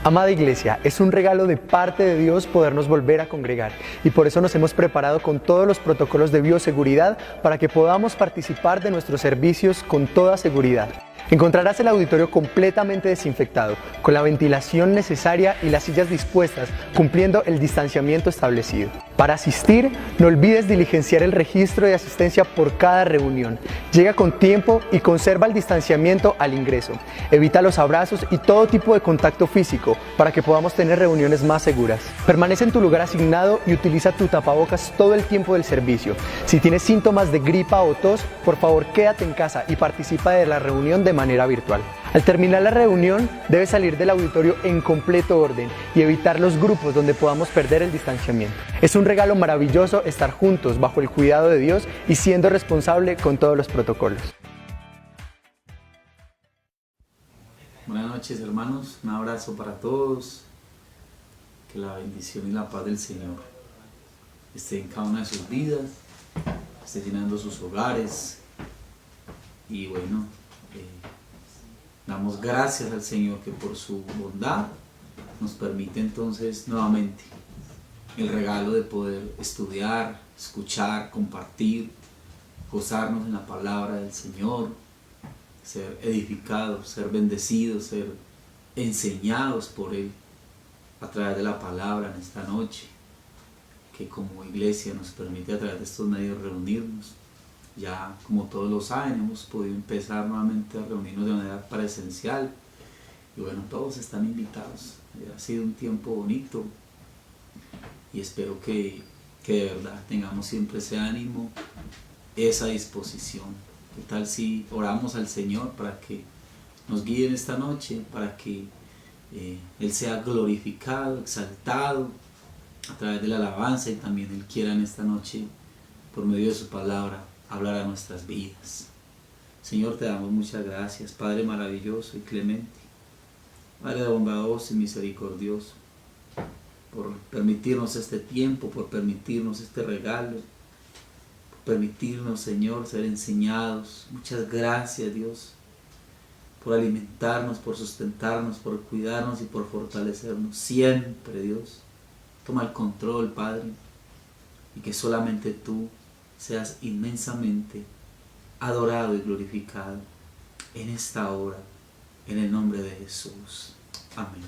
Amada Iglesia, es un regalo de parte de Dios podernos volver a congregar y por eso nos hemos preparado con todos los protocolos de bioseguridad para que podamos participar de nuestros servicios con toda seguridad. Encontrarás el auditorio completamente desinfectado, con la ventilación necesaria y las sillas dispuestas, cumpliendo el distanciamiento establecido. Para asistir, no olvides diligenciar el registro de asistencia por cada reunión. Llega con tiempo y conserva el distanciamiento al ingreso. Evita los abrazos y todo tipo de contacto físico para que podamos tener reuniones más seguras. Permanece en tu lugar asignado y utiliza tu tapabocas todo el tiempo del servicio. Si tienes síntomas de gripa o tos, por favor quédate en casa y participa de la reunión de manera virtual. Al terminar la reunión, debes salir del auditorio en completo orden y evitar los grupos donde podamos perder el distanciamiento. Es un regalo maravilloso estar juntos bajo el cuidado de Dios y siendo responsable con todos los protocolos. Buenas noches, hermanos, un abrazo para todos, que la bendición y la paz del Señor esté en cada una de sus vidas, esté llenando sus hogares y bueno, damos gracias al Señor que por su bondad nos permite entonces nuevamente el regalo de poder estudiar, escuchar, compartir, gozarnos en la palabra del Señor, ser edificados, ser bendecidos, ser enseñados por Él a través de la palabra en esta noche, que como iglesia nos permite a través de estos medios reunirnos. Ya, como todos lo saben, hemos podido empezar nuevamente a reunirnos de manera presencial y bueno, todos están invitados. Ha sido un tiempo bonito y espero que de verdad tengamos siempre ese ánimo, esa disposición. ¿Qué tal si oramos al Señor para que nos guíe en esta noche, para que Él sea glorificado, exaltado a través de la alabanza y también Él quiera en esta noche, por medio de su palabra, hablar a nuestras vidas? Señor, te damos muchas gracias, Padre maravilloso y clemente, Padre bondadoso y misericordioso, por permitirnos este tiempo, por permitirnos este regalo, por permitirnos, Señor, ser enseñados. Muchas gracias, Dios, por alimentarnos, por sustentarnos, por cuidarnos y por fortalecernos siempre, Dios. Toma el control, Padre, y que solamente tú seas inmensamente adorado y glorificado en esta hora, en el nombre de Jesús. Amén.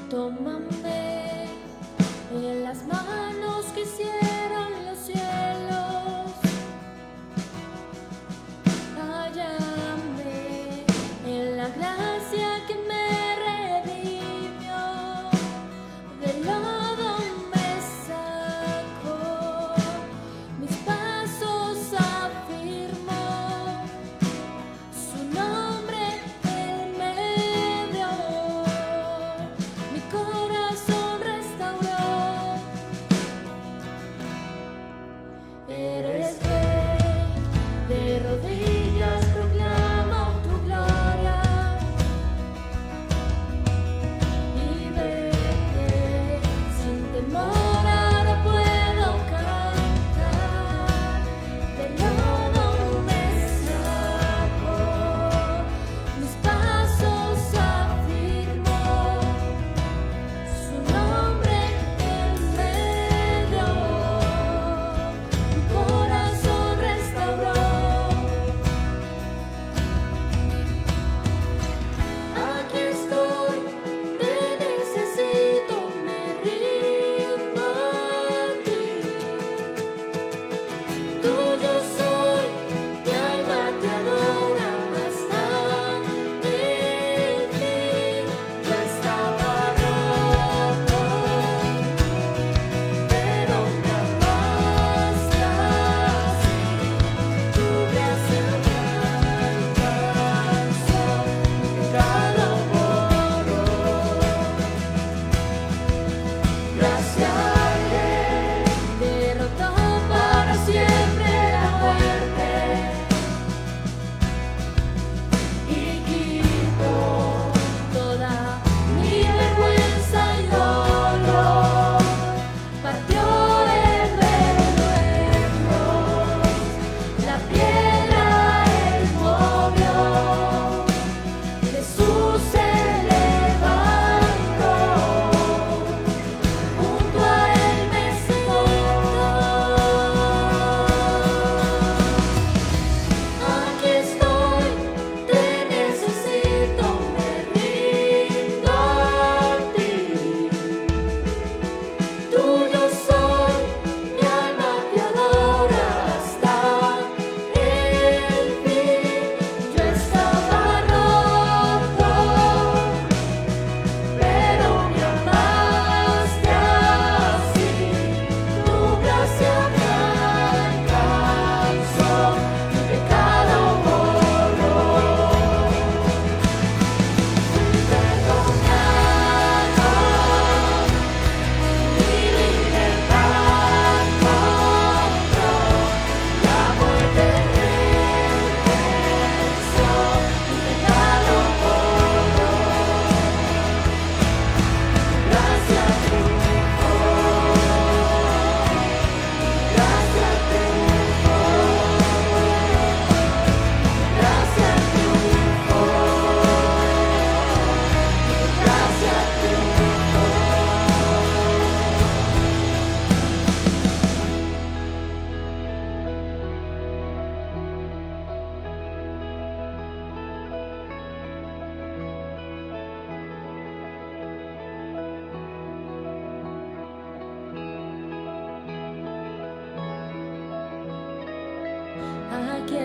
Tómame en las manos que hicieron los cielos.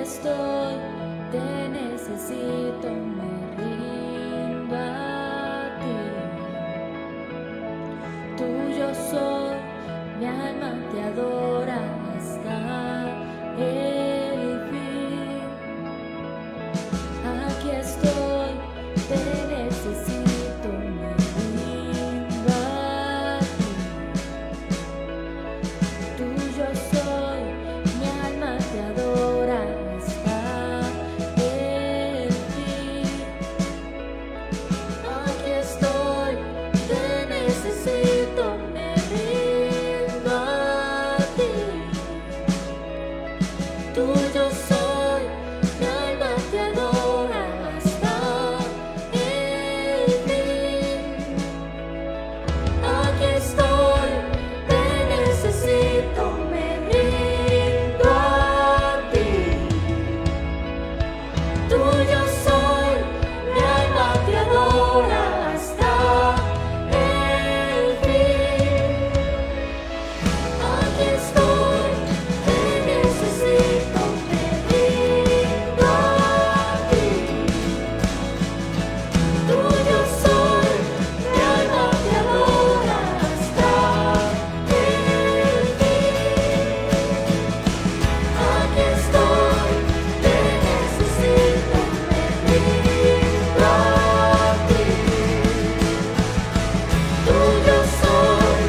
estoy, te necesito, me rindo a ti. Tuyo soy, mi alma te adora hasta el fin. Aquí estoy, te necesito, me rindo a ti. Tuyo soy, mi alma te adora hasta el fin. Aquí estoy, te necesito, me rindo a ti. Tuyo soy, mi alma te adora hasta el fin. Aquí estoy, te necesito, me rindo a ti. Tuyo soy, mi alma te adora hasta el fin. Aquí estoy, te necesito, me rindo a ti. Tuyo soy, mi alma te adora hasta el fin. Aquí estoy, te necesito, me rindo a ti. Tuyo soy,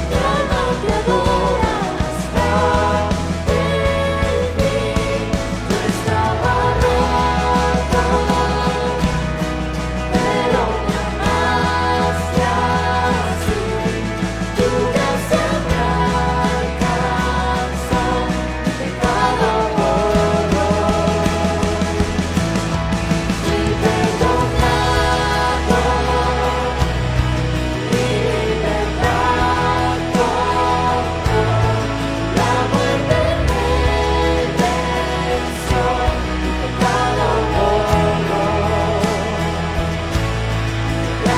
mi alma te adora hasta el fin. Yo estaba rota, pero me amaste así. Tu gracia me alcanza, mi pecado borró. Fui perdonado, mi libertad compró. La muerte me venció, mi pecado borró.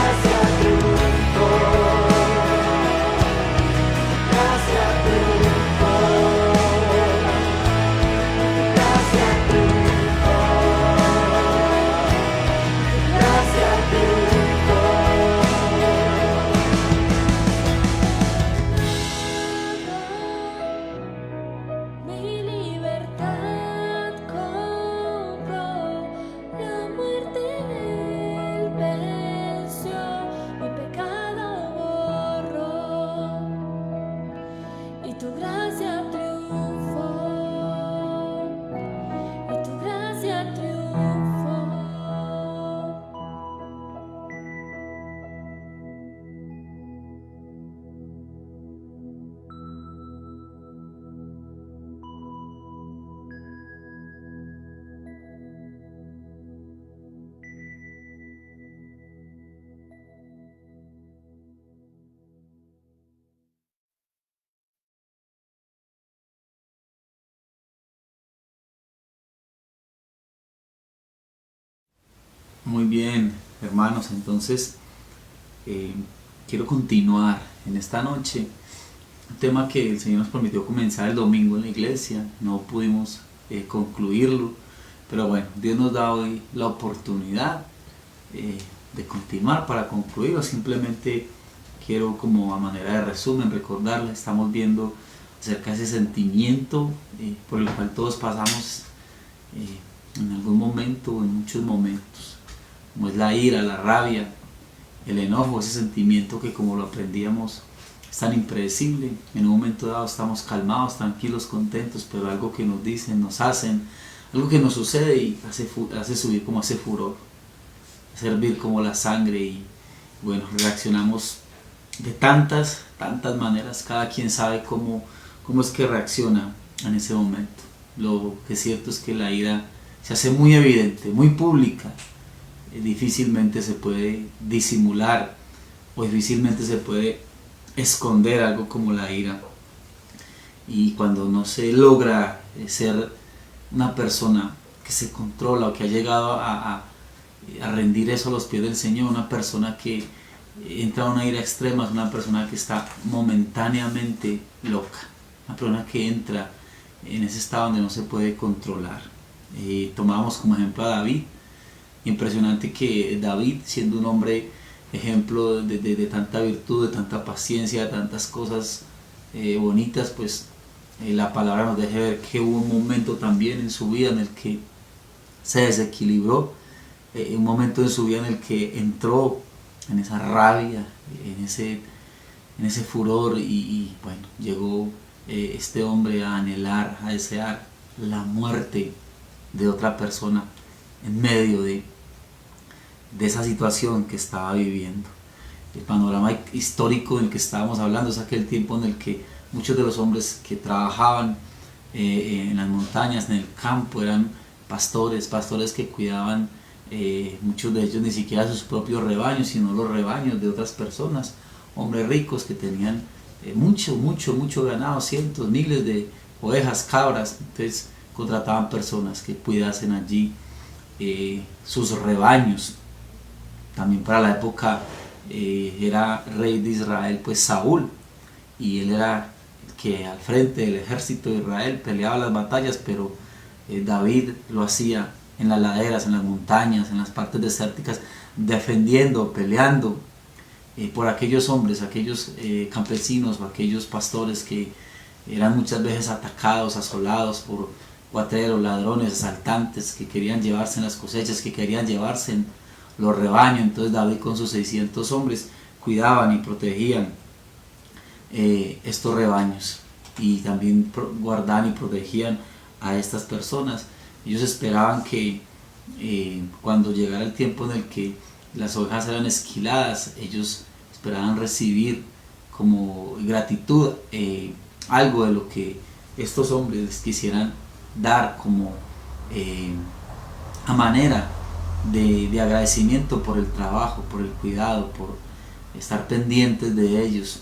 Gracia triunfó, gracia triunfó, gracia triunfó, gracia triunfó. Mi libertad compró, la muerte él venció, mi pecado borró, y tu gracia triunfó, y tu gracia triunfó. Muy bien, hermanos, entonces quiero continuar en esta noche. Un tema que el Señor nos permitió comenzar el domingo en la iglesia, no pudimos concluirlo, pero bueno, Dios nos da hoy la oportunidad de continuar para concluirlo. Simplemente quiero, como a manera de resumen, recordarles, estamos viendo acerca de ese sentimiento por el cual todos pasamos en algún momento o en muchos momentos, como es la ira, la rabia, el enojo, ese sentimiento que, como lo aprendíamos, es tan impredecible. En un momento dado estamos calmados, tranquilos, contentos, pero algo que nos dicen, nos hacen, algo que nos sucede y hace subir como ese furor, hace hervir como la sangre, y bueno, reaccionamos de tantas maneras. Cada quien sabe cómo es que reacciona en ese momento. Lo que es cierto es que la ira se hace muy evidente, muy pública. Difícilmente se puede disimular o difícilmente se puede esconder algo como la ira. Y cuando no se logra ser una persona que se controla o que ha llegado a rendir eso a los pies del Señor, una persona que entra a una ira extrema, es una persona que está momentáneamente loca, una persona que entra en ese estado donde no se puede controlar. Tomábamos como ejemplo a David. Impresionante que David, siendo un hombre ejemplo de tanta virtud, de tanta paciencia, de tantas cosas bonitas, pues la palabra nos deja ver que hubo un momento también en su vida en el que se desequilibró, un momento en su vida en el que entró en esa rabia, en ese furor y bueno, llegó este hombre a anhelar, a desear la muerte de otra persona en medio de esa situación que estaba viviendo. El panorama histórico en el que estábamos hablando es aquel tiempo en el que muchos de los hombres que trabajaban en las montañas, en el campo, eran pastores que cuidaban, muchos de ellos ni siquiera sus propios rebaños, sino los rebaños de otras personas, hombres ricos que tenían mucho ganado, cientos, miles de ovejas, cabras. Entonces contrataban personas que cuidasen allí sus rebaños. También para la época era rey de Israel pues Saúl, y él era el que al frente del ejército de Israel peleaba las batallas, pero David lo hacía en las laderas, en las montañas, en las partes desérticas, defendiendo, peleando por aquellos hombres, aquellos campesinos o aquellos pastores que eran muchas veces atacados, asolados por cuatreros, ladrones, asaltantes que querían llevarse las cosechas, que querían llevarse los rebaños. Entonces David con sus 600 hombres cuidaban y protegían estos rebaños, y también guardaban y protegían a estas personas. Ellos esperaban que cuando llegara el tiempo en el que las ovejas eran esquiladas, ellos esperaban recibir como gratitud algo de lo que estos hombres les quisieran dar como a manera de agradecimiento por el trabajo, por el cuidado, por estar pendientes de ellos.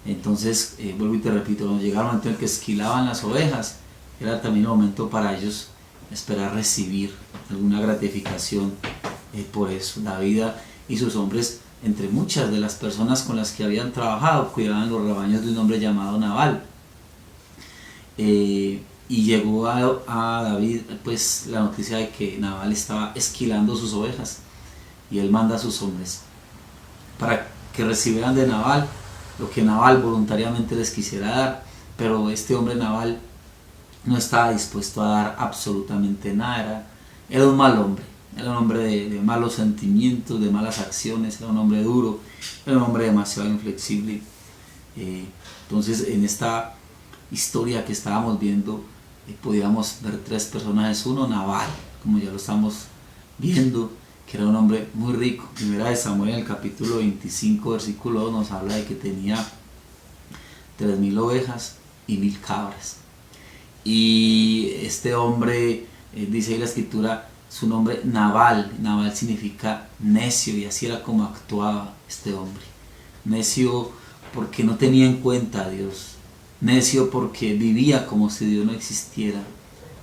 Entonces, vuelvo y te repito, cuando llegaba el momento en el que esquilaban las ovejas, era también el momento para ellos esperar recibir alguna gratificación por eso. David y sus hombres, entre muchas de las personas con las que habían trabajado, cuidaban los rebaños de un hombre llamado Nabal. Y llegó a David pues la noticia de que Nabal estaba esquilando sus ovejas, y él manda a sus hombres para que recibieran de Nabal lo que Nabal voluntariamente les quisiera dar, pero este hombre Nabal no estaba dispuesto a dar absolutamente nada. Era un mal hombre, era un hombre de malos sentimientos, de malas acciones, era un hombre duro, era un hombre demasiado inflexible. Entonces en esta historia que estábamos viendo podíamos ver tres personajes. Uno, Nabal, como ya lo estamos viendo, que era un hombre muy rico. Primera de Samuel, en el capítulo 25, versículo 2, nos habla de que tenía 3,000 ovejas y 1,000 cabras. Y este hombre, dice ahí la escritura, su nombre Nabal. Nabal significa necio, y así era como actuaba este hombre. Necio porque no tenía en cuenta a Dios. Necio porque vivía como si Dios no existiera.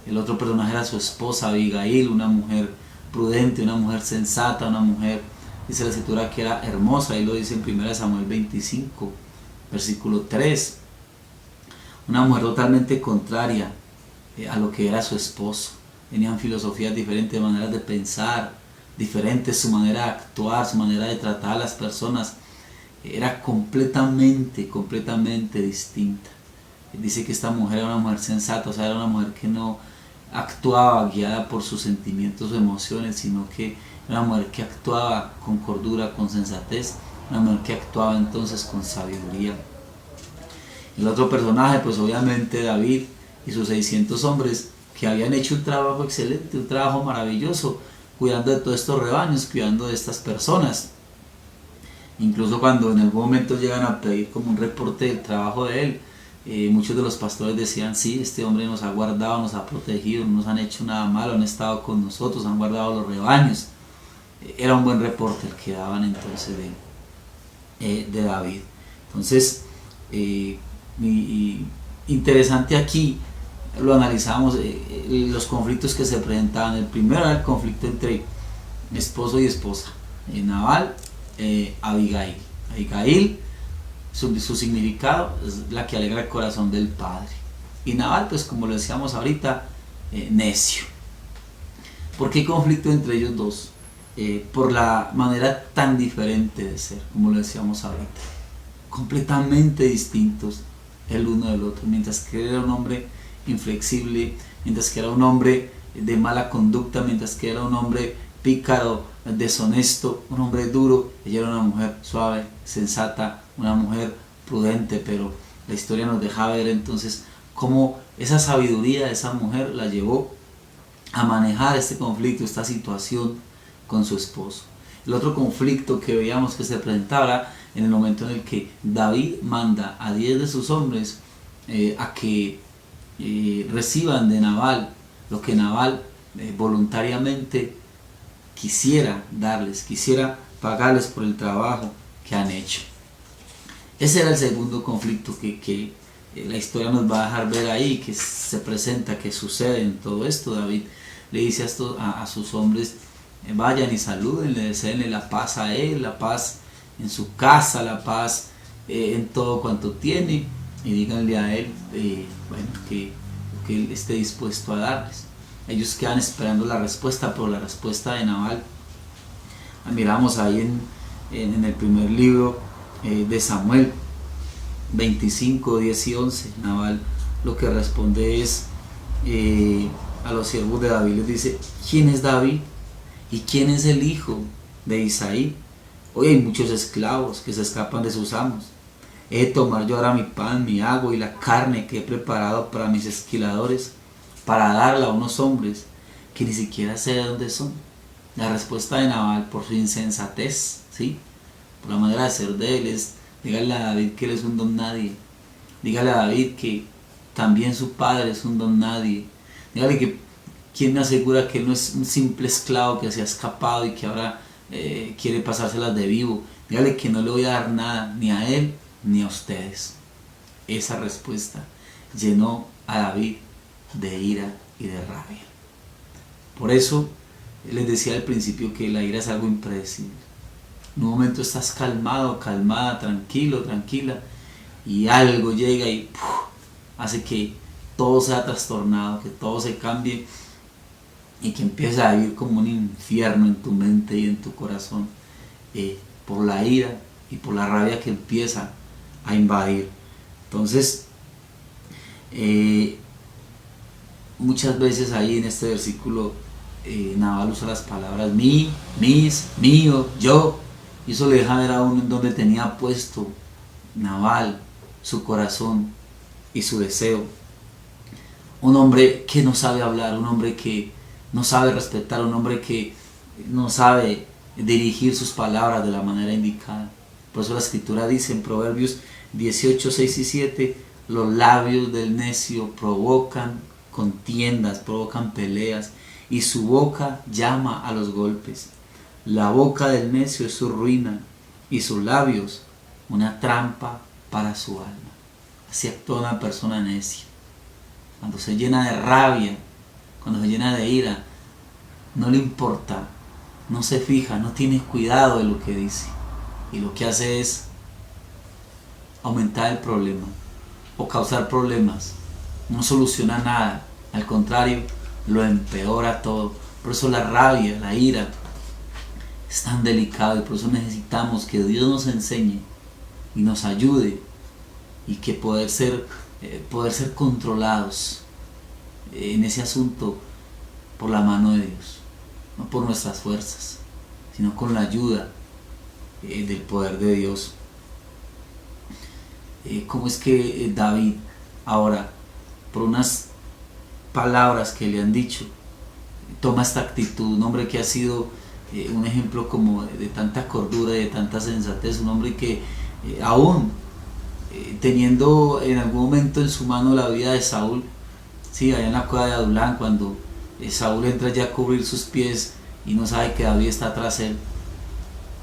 El otro personaje era su esposa Abigail, una mujer prudente, una mujer sensata, una mujer, dice la escritura, que era hermosa. Ahí lo dice en 1 Samuel 25, versículo 3. Una mujer totalmente contraria a lo que era su esposo. Tenían filosofías diferentes, maneras de pensar diferentes, su manera de actuar, su manera de tratar a las personas era completamente distinta. Dice que esta mujer era una mujer sensata, o sea, era una mujer que no actuaba guiada por sus sentimientos o emociones, sino que era una mujer que actuaba con cordura, con sensatez, una mujer que actuaba entonces con sabiduría. El otro personaje, pues obviamente David y sus 600 hombres, que habían hecho un trabajo excelente, un trabajo maravilloso, cuidando de todos estos rebaños, cuidando de estas personas. Incluso cuando en algún momento llegan a pedir como un reporte del trabajo de él, muchos de los pastores decían: sí, este hombre nos ha guardado, nos ha protegido, no nos han hecho nada malo, han estado con nosotros, han guardado los rebaños. Era un buen reporte el que daban entonces de David. Entonces, interesante aquí, lo analizamos, los conflictos que se presentaban. El primero era el conflicto entre esposo y esposa, Nabal, Abigail. Abigail, su significado es la que alegra el corazón del padre, y Nabal, pues como lo decíamos ahorita, necio. ¿Por qué conflicto entre ellos dos? Por la manera tan diferente de ser, como lo decíamos ahorita, completamente distintos el uno del otro. Mientras que él era un hombre inflexible, mientras que era un hombre de mala conducta, mientras que era un hombre pícaro, deshonesto, un hombre duro, ella era una mujer suave, sensata, una mujer prudente. Pero la historia nos deja ver entonces cómo esa sabiduría de esa mujer la llevó a manejar este conflicto, esta situación con su esposo. El otro conflicto que veíamos que se presentaba en el momento en el que David manda a 10 de sus hombres a que reciban de Nabal lo que Nabal voluntariamente quisiera darles, quisiera pagarles por el trabajo que han hecho. Ese era el segundo conflicto que la historia nos va a dejar ver ahí, que se presenta, que sucede en todo esto. David le dice a sus hombres: vayan y saluden, le deseenle la paz a él, la paz en su casa, la paz en todo cuanto tiene, y díganle a él que él esté dispuesto a darles. Ellos quedan esperando la respuesta, pero la respuesta de Nabal la miramos ahí en el primer libro de Samuel 25, 10 y 11. Nabal lo que responde es a los siervos de David, les dice: ¿quién es David? ¿Y quién es el hijo de Isaí? Hoy hay muchos esclavos que se escapan de sus amos. He de tomar yo ahora mi pan, mi agua y la carne que he preparado para mis esquiladores, para darla a unos hombres que ni siquiera sé de dónde son. La respuesta de Nabal, por su insensatez, ¿sí?, por la manera de ser de él, es: dígale a David que él es un don nadie. Dígale a David que también su padre es un don nadie. Dígale que ¿quién me asegura que él no es un simple esclavo que se ha escapado y que ahora quiere pasárselas de vivo? Dígale que no le voy a dar nada, ni a él ni a ustedes. Esa respuesta llenó a David de ira y de rabia. Por eso les decía al principio que la ira es algo impredecible. En un momento estás calmado, calmada, tranquilo, tranquila, y algo llega y hace que todo sea trastornado, que todo se cambie y que empieces a vivir como un infierno en tu mente y en tu corazón, por la ira y por la rabia que empieza a invadir. Entonces, muchas veces ahí en este versículo Nabal usa las palabras mí, mis, mío, yo, y eso le deja ver a uno en donde tenía puesto Nabal su corazón y su deseo. Un hombre que no sabe hablar, un hombre que no sabe respetar, un hombre que no sabe dirigir sus palabras de la manera indicada. Por eso la escritura dice en Proverbios 18, 6 y 7: los labios del necio provocan contiendas, provocan peleas, y su boca llama a los golpes. La boca del necio es su ruina, y sus labios una trampa para su alma. Así actúa una persona necia. Cuando se llena de rabia, cuando se llena de ira, no le importa, no se fija, no tiene cuidado de lo que dice, y lo que hace es aumentar el problema o causar problemas. No soluciona nada, al contrario, lo empeora todo. Por eso la rabia, la ira es tan delicado, y por eso necesitamos que Dios nos enseñe y nos ayude, y que poder ser controlados en ese asunto por la mano de Dios, no por nuestras fuerzas, sino con la ayuda del poder de Dios. ¿Cómo es que David ahora, por unas palabras que le han dicho, toma esta actitud? Un hombre que ha sido un ejemplo como de tanta cordura y de tanta sensatez, un hombre que aún teniendo en algún momento en su mano la vida de Saúl, sí, allá en la cueva de Adulán, cuando Saúl entra ya a cubrir sus pies y no sabe que David está tras él,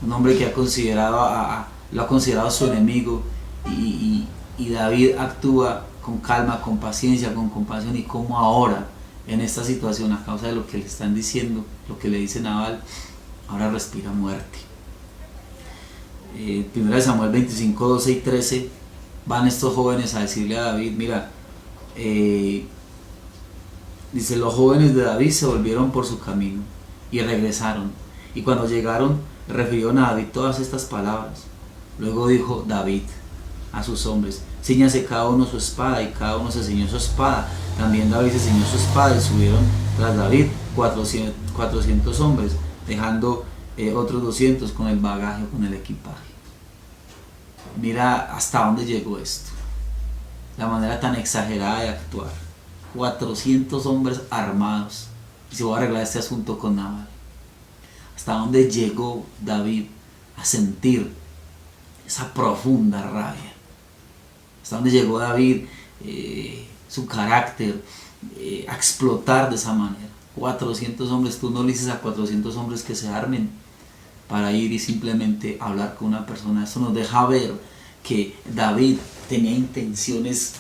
un hombre que lo ha considerado su enemigo, y David actúa con calma, con paciencia, con compasión, y como ahora en esta situación, a causa de lo que le están diciendo, lo que le dice Nabal, ahora respira muerte. 1 Samuel 25, 12 y 13 van estos jóvenes a decirle a David: mira, Dice, los jóvenes de David se volvieron por su camino y regresaron. Y cuando llegaron, refirieron a David todas estas palabras. Luego dijo David a sus hombres, cíñase cada uno su espada, y cada uno se ciñó su espada. También David se ciñó su espada y subieron tras David 400 hombres, dejando otros 200 con el bagaje, con el equipaje. Mira hasta dónde llegó esto, la manera tan exagerada de actuar. 400 hombres armados, y se va a arreglar este asunto con Nabal. Hasta dónde llegó David a sentir esa profunda rabia. Hasta dónde llegó David, su carácter, a explotar de esa manera. 400 hombres, tú no le dices a 400 hombres que se armen para ir y simplemente hablar con una persona. Eso nos deja ver que David tenía intenciones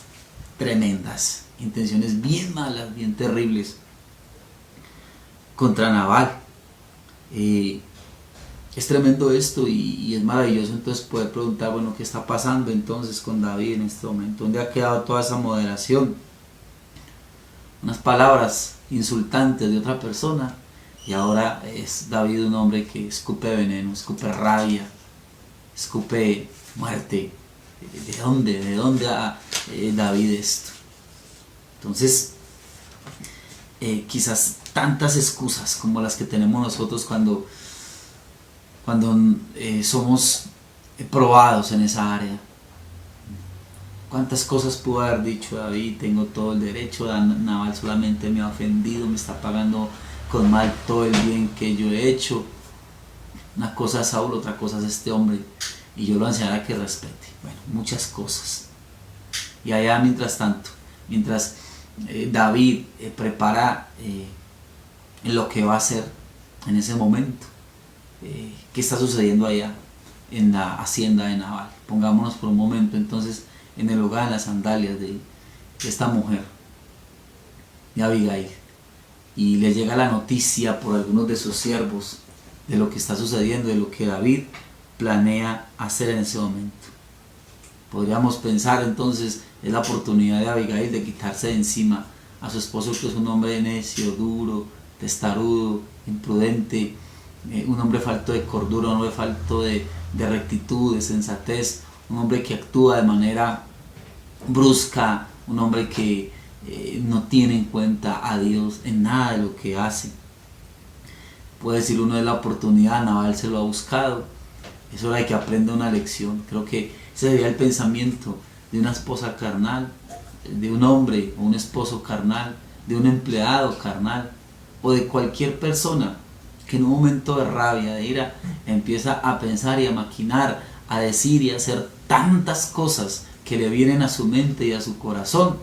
tremendas, intenciones bien malas, bien terribles contra Nabal. Es tremendo esto y es maravilloso entonces poder preguntar, bueno, ¿qué está pasando entonces con David en este momento? ¿Dónde ha quedado toda esa moderación? Unas palabras insultantes de otra persona, y ahora es David un hombre que escupe veneno, escupe rabia, escupe muerte. ¿De dónde ha David esto? Entonces, quizás tantas excusas como las que tenemos nosotros cuando somos probados en esa área. ¿Cuántas cosas pudo haber dicho David? Tengo todo el derecho, Nabal solamente me ha ofendido, me está pagando con mal todo el bien que yo he hecho. Una cosa es Saúl, otra cosa es este hombre, y yo lo enseñaré a que respete. Bueno, muchas cosas. Y allá mientras tanto, mientras David prepara lo que va a hacer en ese momento, ¿qué está sucediendo allá en la hacienda de Nabal? Pongámonos por un momento entonces en el hogar, en las sandalias de esta mujer, de Abigail, y le llega la noticia por algunos de sus siervos de lo que está sucediendo, de lo que David planea hacer en ese momento. Podríamos pensar entonces, es la oportunidad de Abigail de quitarse de encima a su esposo, que es un hombre necio, duro, testarudo, imprudente, un hombre falto de cordura, un hombre falto de rectitud, de sensatez, un hombre que actúa de manera brusca, un hombre que no tiene en cuenta a Dios en nada de lo que hace. Puede decir uno, de la oportunidad, Nabal se lo ha buscado, es hora de que aprenda una lección. Creo que ese sería el pensamiento de una esposa carnal, de un hombre o un esposo carnal, de un empleado carnal, o de cualquier persona que en un momento de rabia, de ira, empieza a pensar y a maquinar, a decir y a hacer tantas cosas que le vienen a su mente y a su corazón,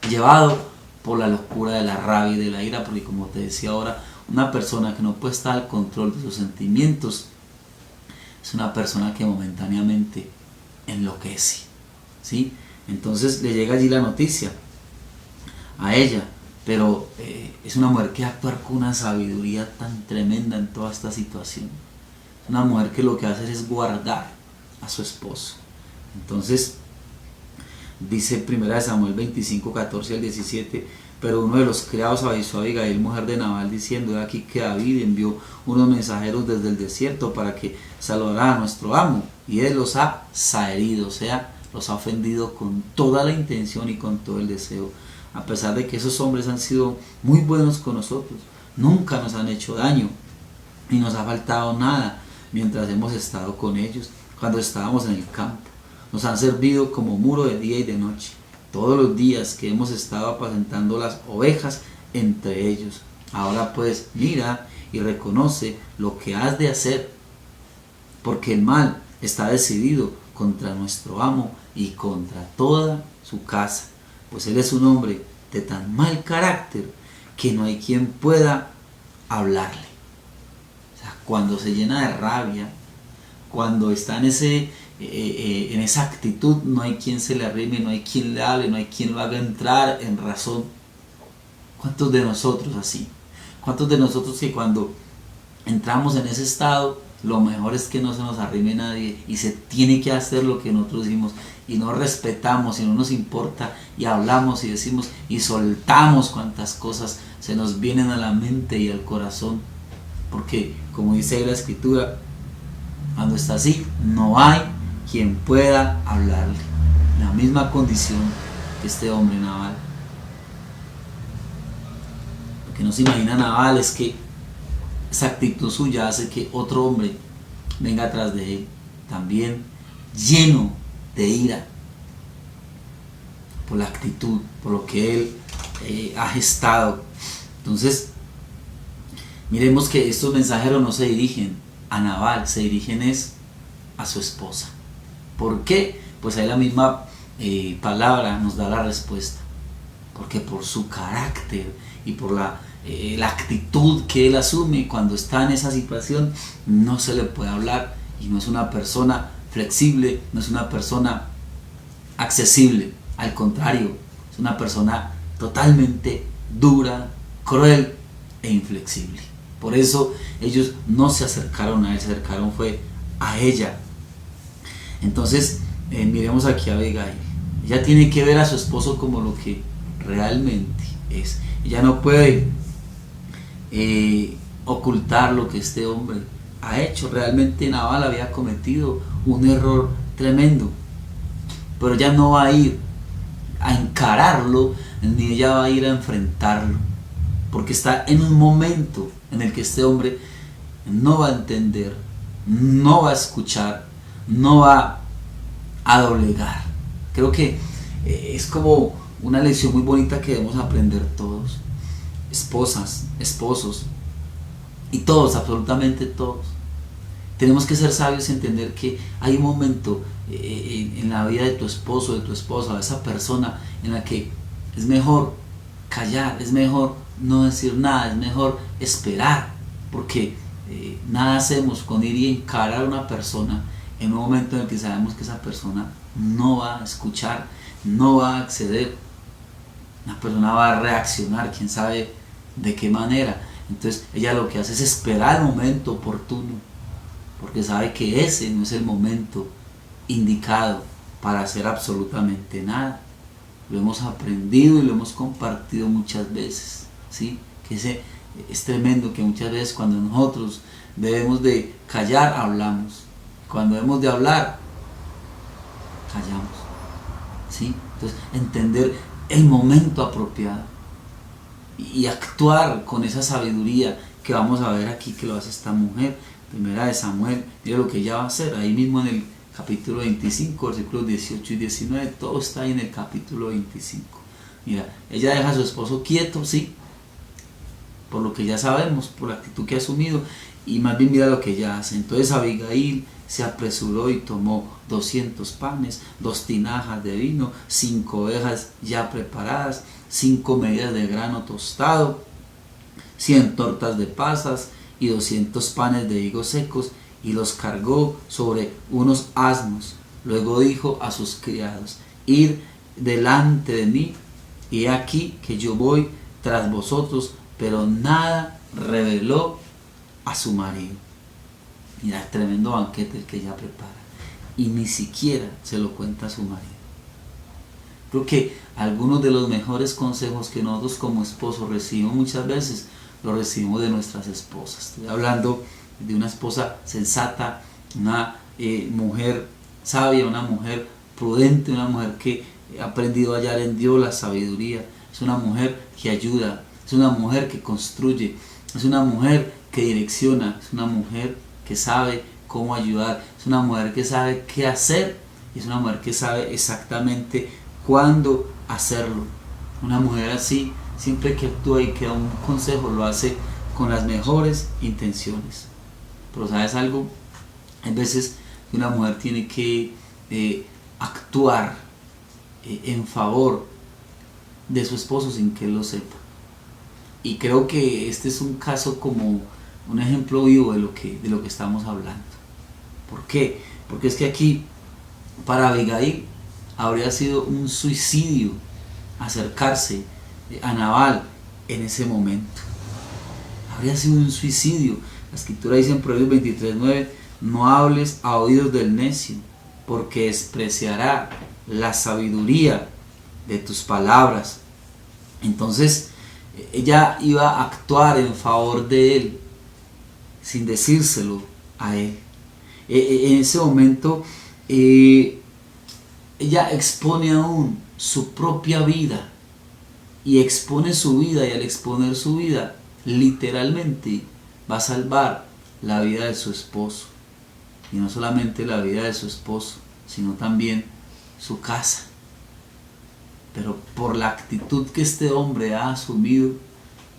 llevado por la locura de la rabia y de la ira, porque como te decía ahora, una persona que no puede estar al control de sus sentimientos es una persona que momentáneamente enloquece, ¿sí? Entonces le llega allí la noticia a ella, pero es una mujer que actúa con una sabiduría tan tremenda en toda esta situación. Es una mujer que lo que hace es guardar a su esposo. Entonces dice 1 Samuel 25, 14 al 17, pero uno de los criados avisó a Abigail, mujer de Nabal, diciendo, he aquí que David envió unos mensajeros desde el desierto para que saludara a nuestro amo, y él los ha zaherido, o sea, los ha ofendido con toda la intención y con todo el deseo. A pesar de que esos hombres han sido muy buenos con nosotros, nunca nos han hecho daño, y nos ha faltado nada mientras hemos estado con ellos, cuando estábamos en el campo. Nos han servido como muro de día y de noche, todos los días que hemos estado apacentando las ovejas entre ellos. Ahora pues mira y reconoce lo que has de hacer, porque el mal está decidido contra nuestro amo y contra toda su casa, pues él es un hombre de tan mal carácter que no hay quien pueda hablarle. O sea, cuando se llena de rabia, cuando está en esa actitud, no hay quien se le arrime, no hay quien le hable, no hay quien lo haga entrar en razón. ¿Cuántos de nosotros así? ¿Cuántos de nosotros que cuando entramos en ese estado lo mejor es que no se nos arrime nadie y se tiene que hacer lo que nosotros decimos y no respetamos y no nos importa y hablamos y decimos y soltamos cuantas cosas se nos vienen a la mente y al corazón, porque como dice ahí la escritura, cuando está así no hay quien pueda hablarle. La misma condición que este hombre Nabal. Lo que no se imagina Nabal es que esa actitud suya hace que otro hombre venga atrás de él, también lleno de ira por la actitud, por lo que él ha gestado. Entonces, miremos que estos mensajeros no se dirigen a Nabal, se dirigen a su esposa. ¿Por qué? Pues ahí la misma palabra nos da la respuesta. Porque por su carácter y por la actitud que él asume cuando está en esa situación, no se le puede hablar y no es una persona flexible, no es una persona accesible, al contrario, es una persona totalmente dura, cruel e inflexible. Por eso ellos no se acercaron a él, se acercaron fue a ella. Entonces miremos aquí a Abigail. Ella tiene que ver a su esposo como lo que realmente es. Ella no puede ocultar lo que este hombre ha hecho. Realmente Nabal había cometido un error tremendo, pero ella no va a ir a encararlo, ni ella va a ir a enfrentarlo, porque está en un momento en el que este hombre no va a entender, no va a escuchar, no va a doblegar. Creo que es como una lección muy bonita que debemos aprender todos, esposas, esposos y todos, absolutamente todos. Tenemos que ser sabios y entender que hay un momento en la vida de tu esposo, de tu esposa, de esa persona en la que es mejor callar, es mejor no decir nada, es mejor esperar, porque nada hacemos con ir y encarar a una persona en un momento en el que sabemos que esa persona no va a escuchar, no va a acceder, una persona va a reaccionar, quién sabe de qué manera. Entonces ella lo que hace es esperar el momento oportuno, porque sabe que ese no es el momento indicado para hacer absolutamente nada. Lo hemos aprendido y lo hemos compartido muchas veces, ¿sí? Que ese es tremendo, que muchas veces cuando nosotros debemos de callar, hablamos. Cuando debemos de hablar, callamos, ¿sí? Entonces, entender el momento apropiado y actuar con esa sabiduría que vamos a ver aquí que lo hace esta mujer. Primera de Samuel, mira lo que ella va a hacer, ahí mismo en el capítulo 25, versículos 18 y 19, todo está ahí en el capítulo 25. Mira, ella deja a su esposo quieto, sí, por lo que ya sabemos, por la actitud que ha asumido, y más bien mira lo que ella hace. Entonces Abigail se apresuró y tomó 200 panes, 2 tinajas de vino, 5 ovejas ya preparadas, 5 medidas de grano tostado, 100 tortas de pasas y 200 panes de higos secos, y los cargó sobre unos asnos. Luego dijo a sus criados: id delante de mí, y aquí que yo voy tras vosotros. Pero nada reveló a su marido. Mira, tremendo banquete el que ella prepara, y ni siquiera se lo cuenta a su marido. Creo que algunos de los mejores consejos que nosotros como esposos recibimos muchas veces lo recibimos de nuestras esposas. Estoy hablando de una esposa sensata, una mujer sabia, una mujer prudente, una mujer que ha aprendido a hallar en Dios la sabiduría. Es una mujer que ayuda, es una mujer que construye, es una mujer que direcciona, es una mujer que sabe cómo ayudar, es una mujer que sabe qué hacer, y es una mujer que sabe exactamente cuándo hacerlo. Una mujer así, siempre que actúa y que da un consejo, lo hace con las mejores intenciones. Pero ¿sabes algo? Hay veces que una mujer tiene que actuar en favor de su esposo sin que él lo sepa. Y creo que este es un caso como un ejemplo vivo de lo que estamos hablando. ¿Por qué? Porque es que aquí para Abigail habría sido un suicidio acercarse a Nabal en ese momento. Habría sido un suicidio, La escritura dice en Proverbios 23:9, no hables a oídos del necio, porque despreciará la sabiduría de tus palabras. Entonces ella iba a actuar en favor de él sin decírselo a él. En ese momento ella expone aún su propia vida y expone su vida, y al exponer su vida literalmente va a salvar la vida de su esposo, y no solamente la vida de su esposo, sino también su casa. Pero por la actitud que este hombre ha asumido,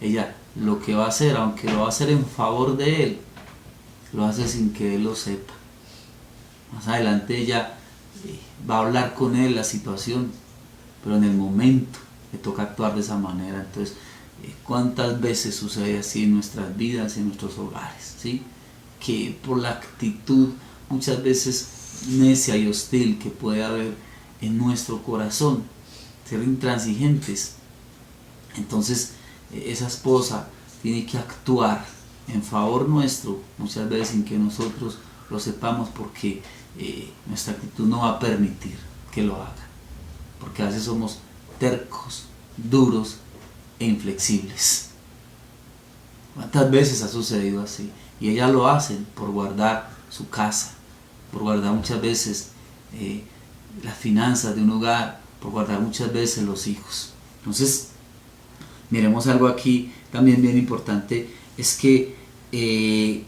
ella lo que va a hacer, aunque lo va a hacer en favor de él, lo hace sin que él lo sepa. Más adelante ella va a hablar con él la situación, pero en el momento le toca actuar de esa manera. Entonces, ¿cuántas veces sucede así en nuestras vidas, en nuestros hogares? ¿Sí? Que por la actitud muchas veces necia y hostil que puede haber en nuestro corazón, ser intransigentes, entonces esa esposa tiene que actuar en favor nuestro, muchas veces sin que nosotros lo sepamos, porque nuestra actitud no va a permitir que lo haga, porque a veces somos tercos, duros e inflexibles. ¿Cuántas veces ha sucedido así? Y ellas lo hacen por guardar su casa, por guardar muchas veces las finanzas de un hogar, por guardar muchas veces los hijos. Entonces, miremos algo aquí también bien importante, es que en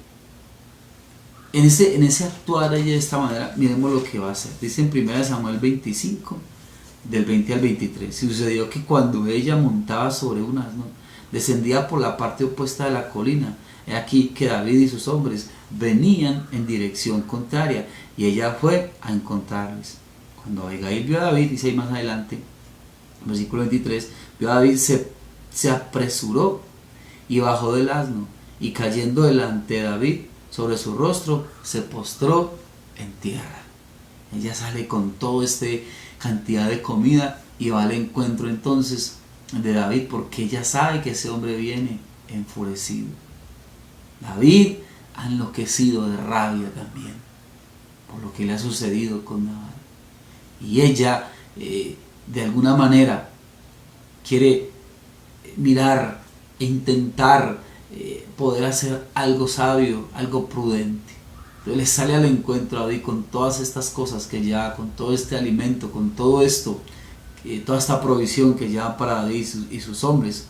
ese actuar ella de esta manera, miremos lo que va a hacer. Dice en 1 Samuel 25, del 20 al 23, sucedió que cuando ella montaba sobre un asno, descendía por la parte opuesta de la colina. He aquí que David y sus hombres venían en dirección contraria, y ella fue a encontrarles. Cuando Abigail vio a David, dice ahí más adelante, versículo 23, vio a David, se apresuró y bajó del asno, y cayendo delante de David sobre su rostro, se postró en tierra. Ella sale con toda esta cantidad de comida y va al encuentro entonces de David, porque ella sabe que ese hombre viene enfurecido. David ha enloquecido de rabia también por lo que le ha sucedido con Nabal, y ella de alguna manera quiere mirar e intentar poder hacer algo sabio, algo prudente. Entonces le sale al encuentro a David con todas estas cosas que lleva, con todo este alimento, con todo esto, toda esta provisión que lleva para David y sus hombres.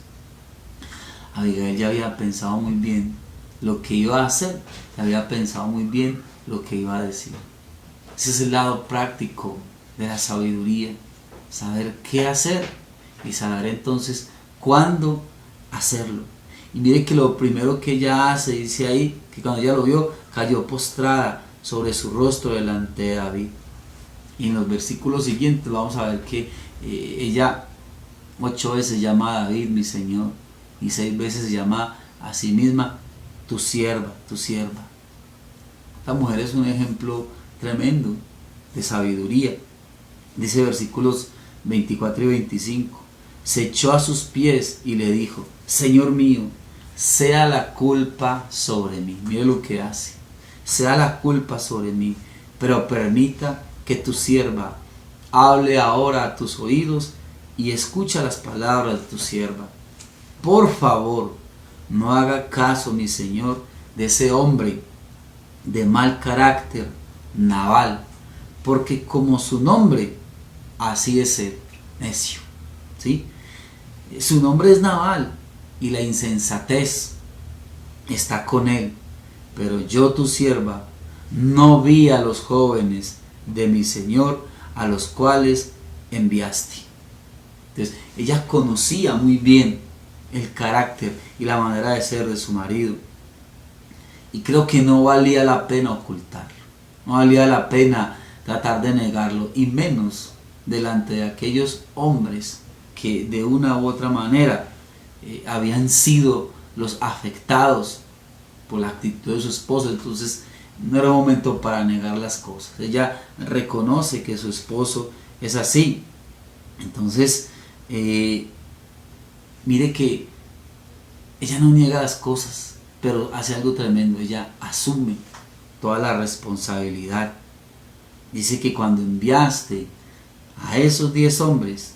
Abigail ya había pensado muy bien lo que iba a hacer, ya había pensado muy bien lo que iba a decir. Ese es el lado práctico de la sabiduría, saber qué hacer y saber entonces cuándo hacerlo. Y mire que lo primero que ella hace, dice ahí, que cuando ella lo vio, cayó postrada sobre su rostro delante de David. Y en los versículos siguientes vamos a ver que ella 8 veces llama a David mi Señor, y 6 veces llama a sí misma tu sierva, tu sierva. Esta mujer es un ejemplo tremendo de sabiduría. Dice versículos 24 y 25, se echó a sus pies y le dijo, Señor mío, sea la culpa sobre mí. Mire lo que hace. Sea la culpa sobre mí, pero permita que tu sierva hable ahora a tus oídos y escucha las palabras de tu sierva. Por favor, no haga caso, mi señor, de ese hombre de mal carácter, Nabal, porque como su nombre, así es él, necio. ¿Sí? Su nombre es Nabal y la insensatez está con él, pero yo, tu sierva, no vi a los jóvenes de mi señor a los cuales enviaste. Entonces, ella conocía muy bien el carácter y la manera de ser de su marido, y creo que no valía la pena ocultarlo, no valía la pena tratar de negarlo, y menos delante de aquellos hombres que de una u otra manera habían sido los afectados por la actitud de su esposo. Entonces no era momento para negar las cosas. Ella reconoce que su esposo es así. Entonces mire que ella no niega las cosas, pero hace algo tremendo, ella asume toda la responsabilidad. Dice que cuando enviaste a esos 10 hombres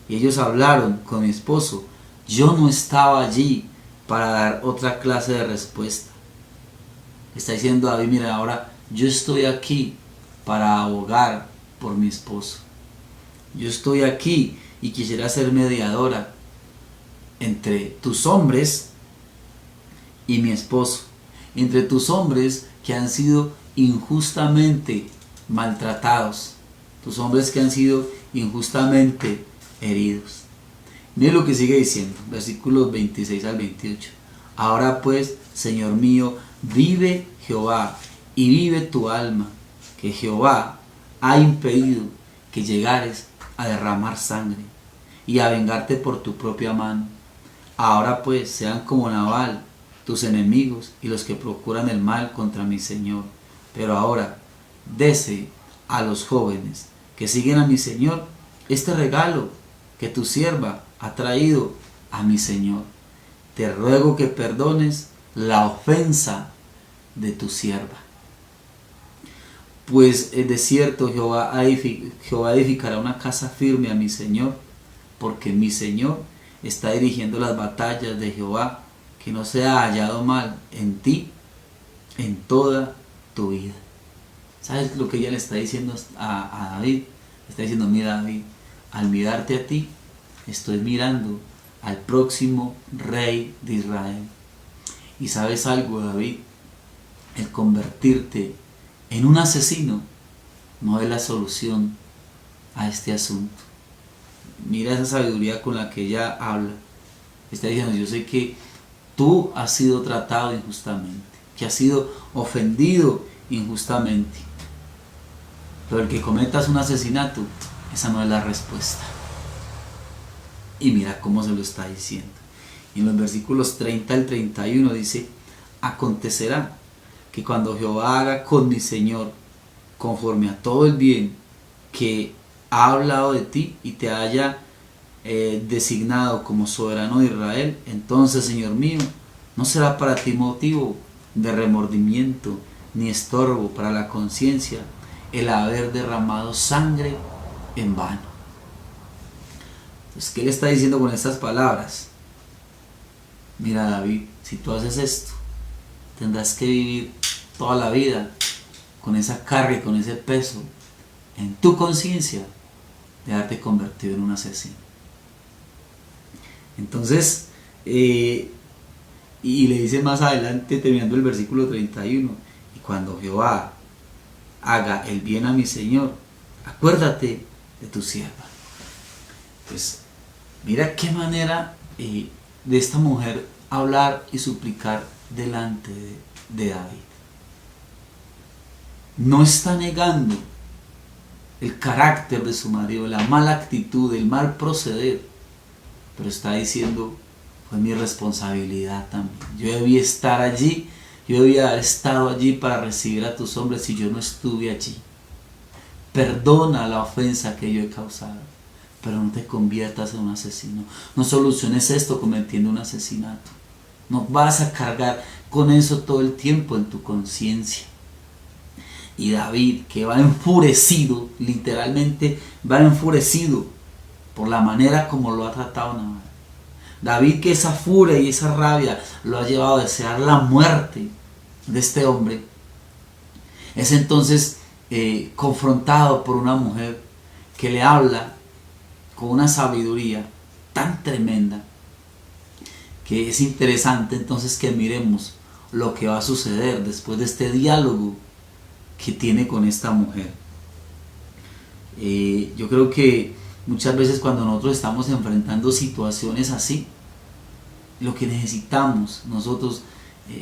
y ellos hablaron con mi esposo, yo no estaba allí para dar otra clase de respuesta. Está diciendo David, mira, ahora yo estoy aquí para abogar por mi esposo. Yo estoy aquí y quisiera ser mediadora entre tus hombres y mi esposo, entre tus hombres que han sido injustamente maltratados, tus hombres que han sido injustamente heridos. Mire lo que sigue diciendo, versículos 26 al 28. Ahora pues, Señor mío, vive Jehová y vive tu alma, que Jehová ha impedido que llegares a derramar sangre y a vengarte por tu propia mano. Ahora pues sean como Nabal, tus enemigos y los que procuran el mal contra mi Señor. Pero ahora, dese a los jóvenes que siguen a mi Señor este regalo que tu sierva ha traído a mi Señor. Te ruego que perdones la ofensa de tu sierva. Pues de cierto Jehová edificará una casa firme a mi Señor, porque mi Señor está dirigiendo las batallas de Jehová, que no sea hallado mal en ti en toda tu vida. ¿Sabes lo que ella le está diciendo a David? Le está diciendo, mira David, al mirarte a ti, estoy mirando al próximo rey de Israel. Y sabes algo, David, el convertirte en un asesino no es la solución a este asunto. Mira esa sabiduría con la que ella habla. Está diciendo, yo sé que tú has sido tratado injustamente, que has sido ofendido injustamente, pero el que cometas un asesinato, esa no es la respuesta. Y mira cómo se lo está diciendo. Y en los versículos 30 al 31 dice, acontecerá que cuando Jehová haga con mi Señor conforme a todo el bien que ha hablado de ti y te haya designado como soberano de Israel, entonces, Señor mío, no será para ti motivo de remordimiento ni estorbo para la conciencia el haber derramado sangre en vano. Entonces, ¿qué le está diciendo con estas palabras? Mira, David, si tú haces esto, tendrás que vivir toda la vida con esa carga, con ese peso en tu conciencia de haberte convertido en un asesino. Entonces, y le dice más adelante, terminando el versículo 31, y cuando Jehová haga el bien a mi Señor, acuérdate de tu sierva. Pues mira qué manera de esta mujer hablar y suplicar delante de David. No está negando el carácter de su marido, la mala actitud, el mal proceder, pero está diciendo, fue mi responsabilidad también. Yo debía estar allí, yo debía haber estado allí para recibir a tus hombres y yo no estuve allí. Perdona la ofensa que yo he causado, pero no te conviertas en un asesino. No soluciones esto cometiendo un asesinato. No vas a cargar con eso todo el tiempo en tu conciencia. Y David, que va enfurecido, literalmente va enfurecido por la manera como lo ha tratado Nabal. David, que esa furia y esa rabia lo ha llevado a desear la muerte de este hombre, es entonces confrontado por una mujer que le habla con una sabiduría tan tremenda que es interesante entonces que miremos lo que va a suceder después de este diálogo que tiene con esta mujer. Yo creo que muchas veces cuando nosotros estamos enfrentando situaciones así, lo que necesitamos nosotros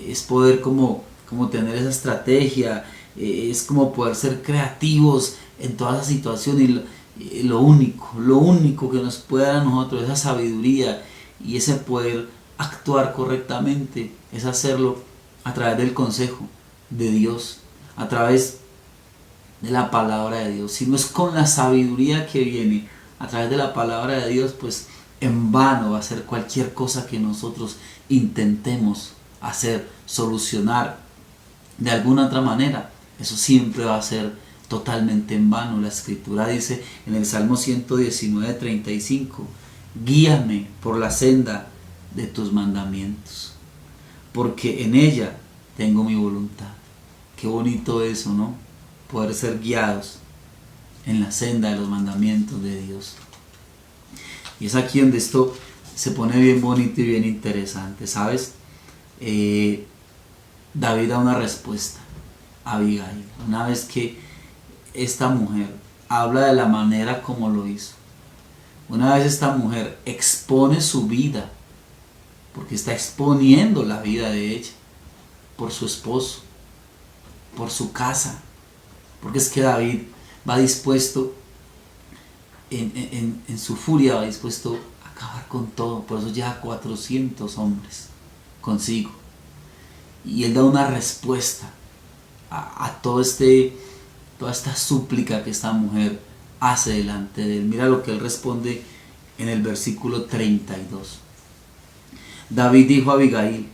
es poder como tener esa estrategia, es como poder ser creativos en todas esas situaciones. Y lo único que nos puede dar a nosotros esa sabiduría y ese poder actuar correctamente es hacerlo a través del consejo de Dios, a través de la palabra de Dios. Si no es con la sabiduría que viene a través de la palabra de Dios, pues en vano va a ser cualquier cosa que nosotros intentemos hacer, solucionar de alguna otra manera, eso siempre va a ser totalmente en vano. La Escritura dice en el Salmo 119:35, guíame por la senda de tus mandamientos, porque en ella tengo mi voluntad. Qué bonito eso, ¿no? Poder ser guiados en la senda de los mandamientos de Dios. Y es aquí donde esto se pone bien bonito y bien interesante, ¿sabes? David da una respuesta a Abigail. Una vez que esta mujer habla de la manera como lo hizo, una vez esta mujer expone su vida, porque está exponiendo la vida de ella, por su esposo, por su casa, porque es que David va dispuesto, en su furia va dispuesto a acabar con todo, por eso lleva 400 hombres consigo. Y él da una respuesta a toda esta súplica que esta mujer hace delante de él. Mira lo que él responde en el versículo 32. David dijo a Abigail: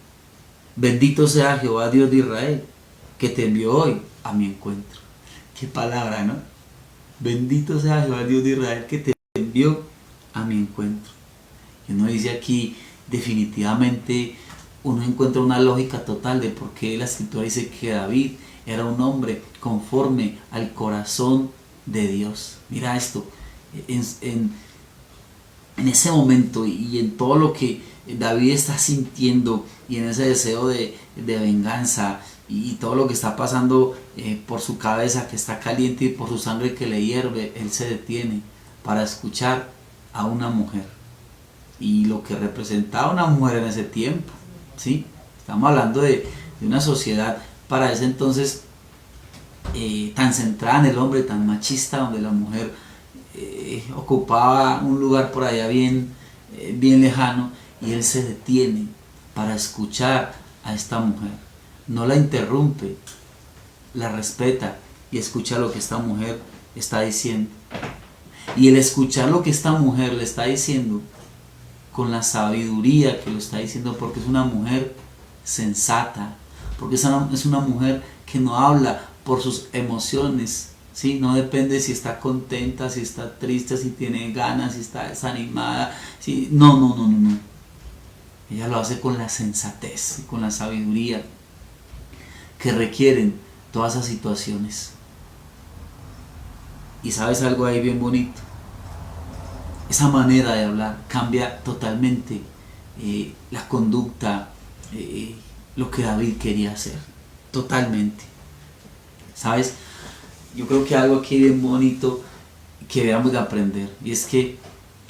bendito sea Jehová Dios de Israel, que te envió hoy a mi encuentro. Qué palabra, ¿no? Bendito sea Jehová Dios de Israel, que te envió a mi encuentro. Y uno dice aquí, definitivamente uno encuentra una lógica total de por qué la Escritura dice que David era un hombre conforme al corazón de Dios. Mira esto, en ese momento y en todo lo que David está sintiendo y en ese deseo de venganza y todo lo que está pasando por su cabeza que está caliente y por su sangre que le hierve, él se detiene para escuchar a una mujer y lo que representaba una mujer en ese tiempo, ¿sí? Estamos hablando de una sociedad para ese entonces tan centrada en el hombre, tan machista, donde la mujer ocupaba un lugar por allá bien lejano, y él se detiene para escuchar a esta mujer. No la interrumpe, la respeta y escucha lo que esta mujer está diciendo. Y el escuchar lo que esta mujer le está diciendo con la sabiduría que lo está diciendo, porque es una mujer sensata, porque es una mujer que no habla por sus emociones, ¿sí? No depende si está contenta, si está triste, si tiene ganas, si está desanimada, ¿sí? No. Ella lo hace con la sensatez y con la sabiduría que requieren todas esas situaciones. Y sabes algo ahí bien bonito, esa manera de hablar cambia totalmente la conducta, lo que David quería hacer, totalmente. ¿Sabes? Yo creo que algo aquí bien bonito que debemos de aprender, y es que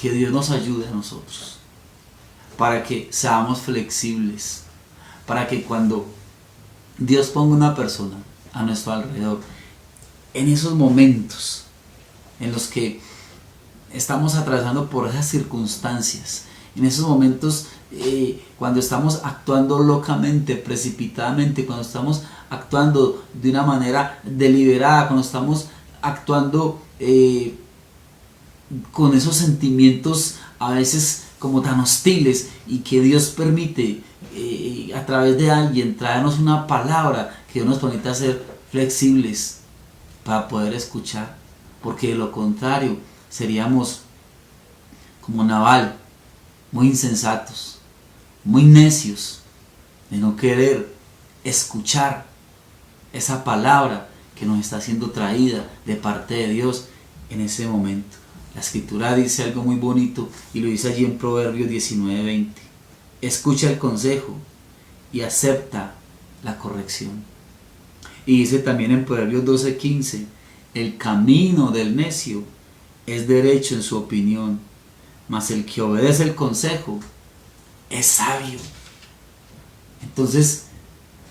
Dios nos ayude a nosotros para que seamos flexibles, para que cuando Dios ponga una persona a nuestro alrededor, en esos momentos en los que estamos atravesando por esas circunstancias, en esos momentos cuando estamos actuando locamente, precipitadamente, cuando estamos actuando de una manera deliberada, cuando estamos actuando con esos sentimientos a veces como tan hostiles, y que Dios permite a través de alguien traernos una palabra, que Dios nos permite ser flexibles para poder escuchar, porque de lo contrario seríamos como Nabal, muy insensatos, muy necios, de no querer escuchar esa palabra que nos está siendo traída de parte de Dios en ese momento. La Escritura dice algo muy bonito y lo dice allí en Proverbios 19:20. Escucha el consejo y acepta la corrección. Y dice también en Proverbios 12:15, el camino del necio es derecho en su opinión, mas el que obedece el consejo es sabio. Entonces,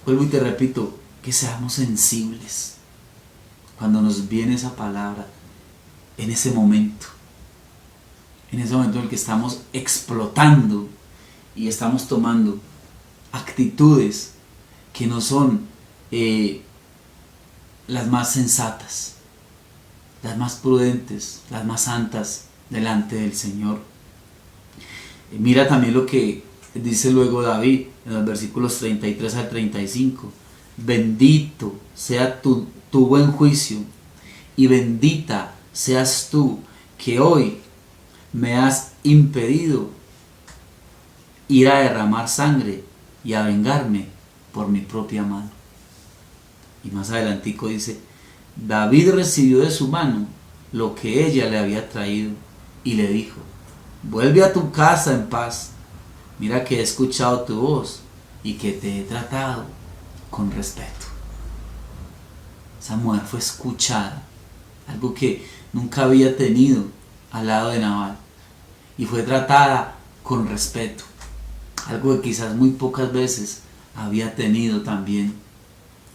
vuelvo y te repito, que seamos sensibles cuando nos viene esa palabra, en ese momento en el que estamos explotando y estamos tomando actitudes que no son las más sensatas, las más prudentes, las más santas delante del Señor. Mira también lo que Dice luego David en los versículos 33 al 35, bendito sea tu buen juicio y bendita seas tú que hoy me has impedido ir a derramar sangre y a vengarme por mi propia mano. Y más adelantico dice, David recibió de su mano lo que ella le había traído y le dijo, vuelve a tu casa en paz, mira que he escuchado tu voz y que te he tratado con respeto. Esa mujer fue escuchada, algo que nunca había tenido al lado de Nabal, y fue tratada con respeto, algo que quizás muy pocas veces había tenido también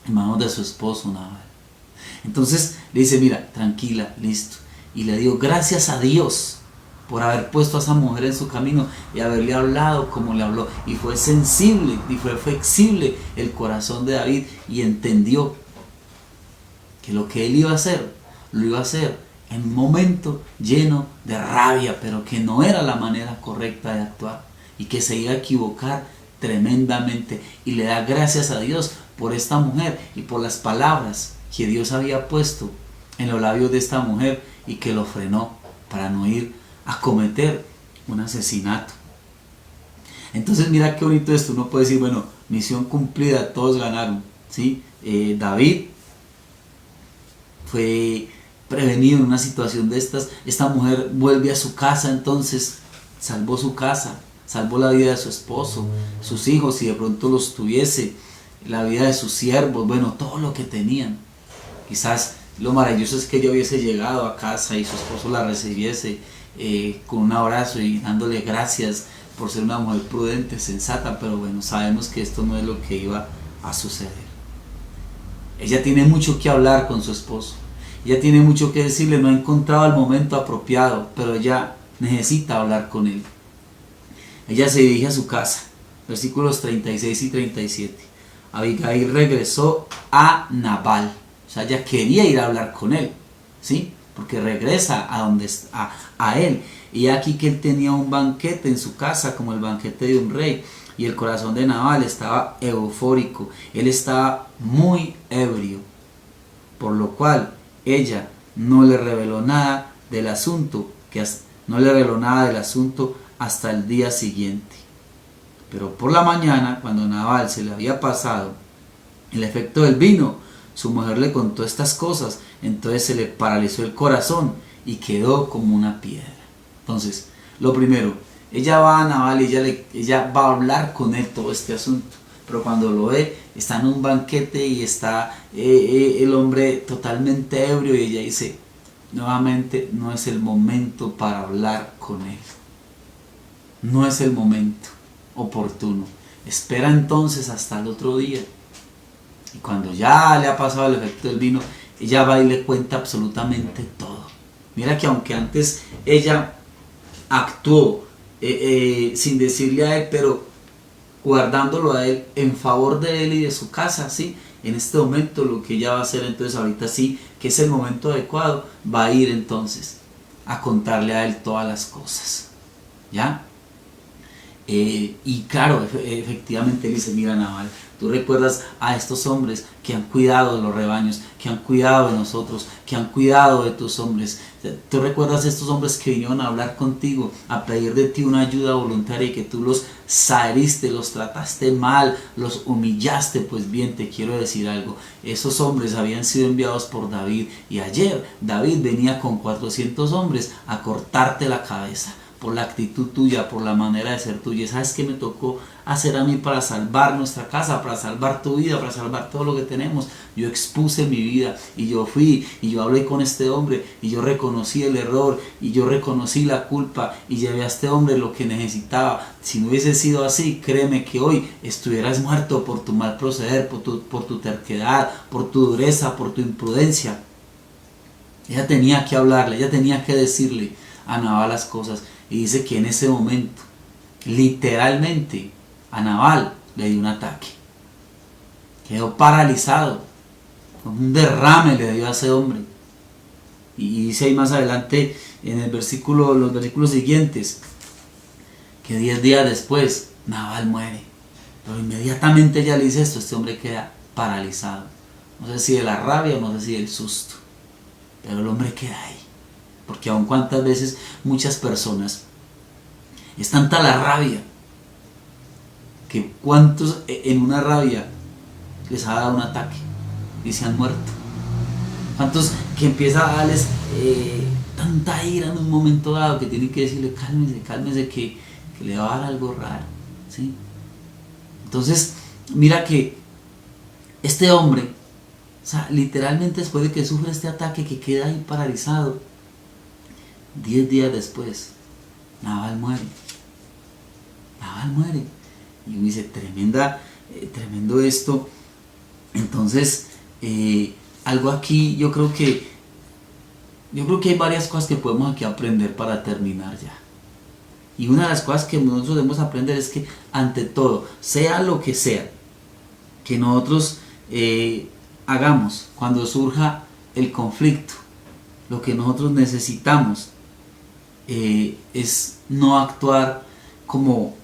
en manos de su esposo Nabal. Entonces le dice, mira, tranquila, listo, y le dio gracias a Dios por haber puesto a esa mujer en su camino y haberle hablado como le habló, y fue sensible y fue flexible el corazón de David, y entendió que lo que él iba a hacer, lo iba a hacer en un momento lleno de rabia, pero que no era la manera correcta de actuar y que se iba a equivocar tremendamente, y le da gracias a Dios por esta mujer y por las palabras que Dios había puesto en los labios de esta mujer y que lo frenó para no ir a cometer un asesinato. Entonces mira qué bonito esto, uno puede decir, bueno, misión cumplida, todos ganaron, ¿sí? David fue prevenido en una situación de estas, esta mujer vuelve a su casa, entonces salvó su casa, salvó la vida de su esposo, sus hijos, si de pronto los tuviese, la vida de sus siervos, bueno, todo lo que tenían. Quizás lo maravilloso es que ella hubiese llegado a casa y su esposo la recibiese con un abrazo y dándole gracias por ser una mujer prudente, sensata, pero bueno, sabemos que esto no es lo que iba a suceder. Ella tiene mucho que hablar con su esposo, ella tiene mucho que decirle, no ha encontrado el momento apropiado, pero ella necesita hablar con él. Ella se dirige a su casa, versículos 36 y 37. Abigail regresó a Nabal, o sea, ella quería ir a hablar con él, ¿sí? Porque regresa a él, y aquí que él tenía un banquete en su casa, como el banquete de un rey, y el corazón de Nabal estaba eufórico, él estaba muy ebrio, por lo cual ella no le reveló nada del asunto, hasta el día siguiente. Pero por la mañana, cuando Nabal se le había pasado el efecto del vino, su mujer le contó estas cosas, entonces se le paralizó el corazón y quedó como una piedra. Entonces, lo primero, ella va a Nabal y ella va a hablar con él todo este asunto, pero cuando lo ve, está en un banquete y está el hombre totalmente ebrio, y ella dice, nuevamente, no es el momento para hablar con él, no es el momento oportuno, espera entonces hasta el otro día. Y cuando ya le ha pasado el efecto del vino, ella va y le cuenta absolutamente todo. Mira que aunque antes ella actuó sin decirle a él, pero guardándolo a él en favor de él y de su casa, ¿sí? En este momento lo que ella va a hacer, entonces ahorita sí, que es el momento adecuado, va a ir entonces a contarle a él todas las cosas, ¿ya? Y claro, efectivamente él dice, mira Nabal, tú recuerdas a estos hombres que han cuidado de los rebaños, que han cuidado de nosotros, que han cuidado de tus hombres. Tú recuerdas a estos hombres que vinieron a hablar contigo, a pedir de ti una ayuda voluntaria, y que tú los heriste, los trataste mal, los humillaste. Pues bien, te quiero decir algo, esos hombres habían sido enviados por David, y ayer David venía con 400 hombres a cortarte la cabeza por la actitud tuya, por la manera de ser tuya. ¿Sabes qué me tocó hacer a mí para salvar nuestra casa, para salvar tu vida, para salvar todo lo que tenemos? Yo expuse mi vida, y yo fui, y yo hablé con este hombre, y yo reconocí el error, y yo reconocí la culpa, y llevé a este hombre lo que necesitaba. Si no hubiese sido así, créeme que hoy estuvieras muerto por tu mal proceder, por tu terquedad, por tu dureza, por tu imprudencia. Ella tenía que hablarle, ella tenía que decirle a Nabal las cosas. Y dice que en ese momento, literalmente, a Nabal le dio un ataque. Quedó paralizado. Un derrame le dio a ese hombre. Y dice ahí más adelante, en los versículos siguientes, que 10 días después, Nabal muere. Pero inmediatamente ella le dice esto, este hombre queda paralizado. No sé si de la rabia o no sé si del susto. Pero el hombre queda ahí. Porque aun cuantas veces muchas personas, es tanta la rabia, que cuántos en una rabia les ha dado un ataque y se han muerto. Cuántos que empieza a darles tanta ira en un momento dado que tienen que decirle cálmese, cálmese que le va a dar algo raro, ¿sí? Entonces, mira que este hombre, o sea, literalmente después de que sufre este ataque, que queda ahí paralizado, 10 días después, Nabal muere. Nabal muere. Y uno dice, tremendo esto. Entonces, algo aquí, yo creo que hay varias cosas que podemos aquí aprender para terminar ya. Y una de las cosas que nosotros debemos aprender es que ante todo, sea lo que sea, que nosotros hagamos cuando surja el conflicto, lo que nosotros necesitamos es no actuar como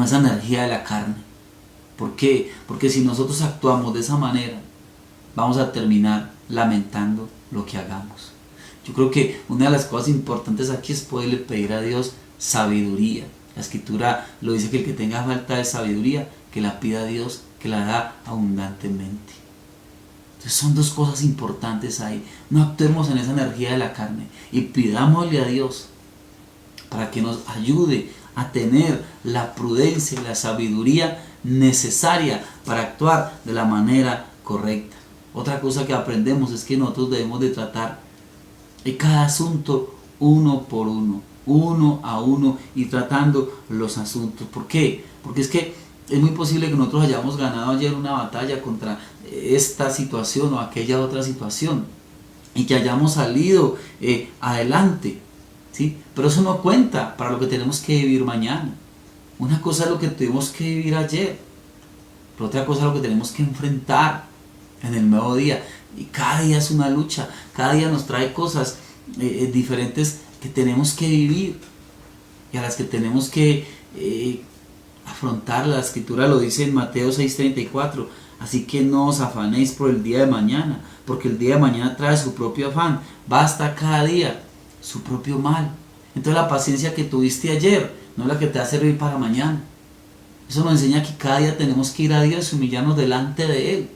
esa energía de la carne. ¿Por qué? Porque si nosotros actuamos de esa manera, vamos a terminar lamentando lo que hagamos. Yo creo que una de las cosas importantes aquí es poderle pedir a Dios sabiduría. La Escritura lo dice, que el que tenga falta de sabiduría, que la pida a Dios, que la da abundantemente. Entonces son dos cosas importantes ahí. No actuemos en esa energía de la carne y pidámosle a Dios para que nos ayude a tener la prudencia y la sabiduría necesaria para actuar de la manera correcta. Otra cosa que aprendemos es que nosotros debemos de tratar cada asunto uno por uno, uno a uno, y tratando los asuntos. ¿Por qué? Porque es que es muy posible que nosotros hayamos ganado ayer una batalla contra esta situación o aquella otra situación y que hayamos salido adelante, ¿sí? Pero eso no cuenta para lo que tenemos que vivir mañana. Una cosa es lo que tuvimos que vivir ayer, pero otra cosa es lo que tenemos que enfrentar en el nuevo día. Y cada día es una lucha, cada día nos trae cosas diferentes que tenemos que vivir y a las que tenemos que afrontar. La Escritura lo dice en Mateo 6:34, así que no os afanéis por el día de mañana, porque el día de mañana trae su propio afán, basta cada día su propio mal. Entonces la paciencia que tuviste ayer no es la que te va a servir para mañana. Eso nos enseña que cada día tenemos que ir a Dios y humillarnos delante de Él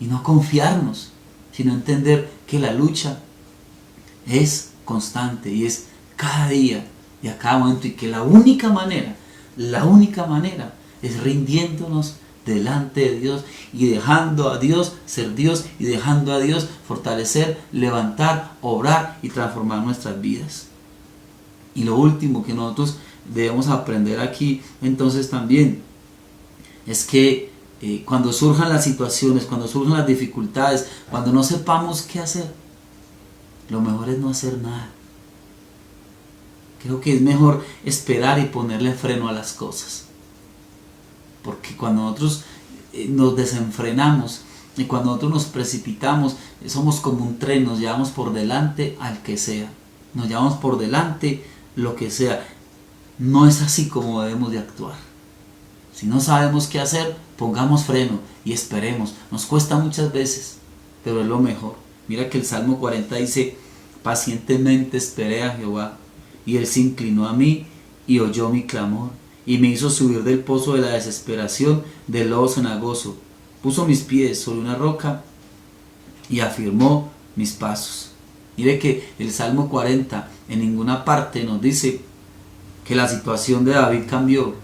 y no confiarnos, sino entender que la lucha es constante y es cada día y a cada momento, y que la única manera es rindiéndonos delante de Dios y dejando a Dios ser Dios y dejando a Dios fortalecer, levantar, obrar y transformar nuestras vidas. Y lo último que nosotros debemos aprender aquí entonces también es que cuando surjan las situaciones, cuando surjan las dificultades, cuando no sepamos qué hacer, lo mejor es no hacer nada. Creo que es mejor esperar y ponerle freno a las cosas. Porque cuando nosotros nos desenfrenamos y cuando nosotros nos precipitamos, somos como un tren, nos llevamos por delante al que sea. Nos llevamos por delante lo que sea. No es así como debemos de actuar. Si no sabemos qué hacer, pongamos freno y esperemos. Nos cuesta muchas veces, pero es lo mejor. Mira que el Salmo 40 dice, pacientemente esperé a Jehová, y Él se inclinó a mí y oyó mi clamor, y me hizo subir del pozo de la desesperación, del lodo cenagoso. Puso mis pies sobre una roca y afirmó mis pasos. Mire que el Salmo 40 en ninguna parte nos dice que la situación de David cambió,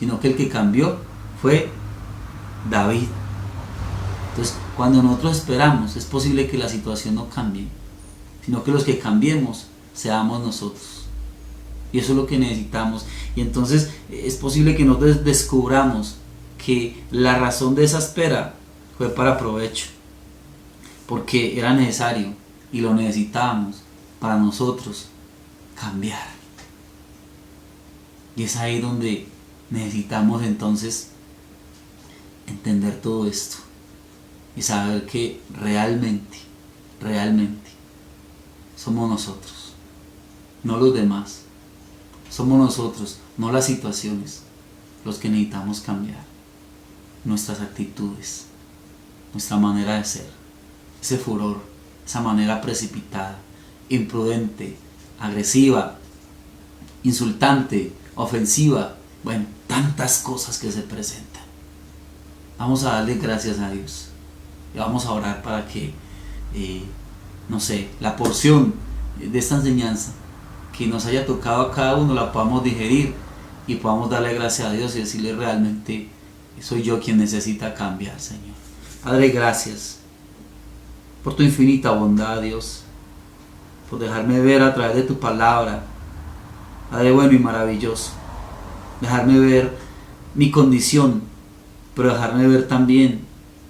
sino que el que cambió fue David. Entonces, cuando nosotros esperamos, es posible que la situación no cambie, sino que los que cambiemos seamos nosotros. Y eso es lo que necesitamos. Y entonces es posible que nosotros descubramos que la razón de esa espera fue para provecho, porque era necesario y lo necesitábamos para nosotros cambiar. Y es ahí donde necesitamos entonces entender todo esto y saber que realmente somos nosotros, no los demás, Somos nosotros, no las situaciones, los que necesitamos cambiar nuestras actitudes, nuestra manera de ser, ese furor, esa manera precipitada, imprudente, agresiva, insultante, ofensiva, bueno, tantas cosas que se presentan. Vamos a darle gracias a Dios y vamos a orar para que, la porción de esta enseñanza que nos haya tocado a cada uno la podamos digerir y podamos darle gracias a Dios y decirle realmente soy yo quien necesita cambiar, Señor. Padre, gracias por tu infinita bondad, Dios, por dejarme ver a través de tu palabra, Padre bueno y maravilloso, dejarme ver mi condición, pero dejarme ver también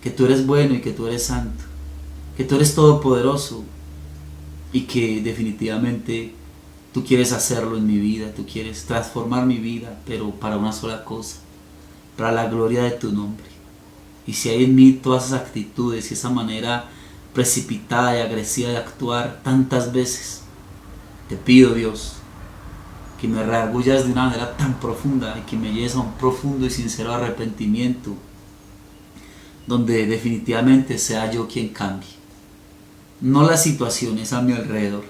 que tú eres bueno y que tú eres santo, que tú eres todopoderoso y que definitivamente tú quieres hacerlo en mi vida, tú quieres transformar mi vida, pero para una sola cosa, para la gloria de tu nombre. Y si hay en mí todas esas actitudes y esa manera precipitada y agresiva de actuar tantas veces, te pido, Dios, que me reargullas de una manera tan profunda y que me lleves a un profundo y sincero arrepentimiento, donde definitivamente sea yo quien cambie. No las situaciones a mi alrededor,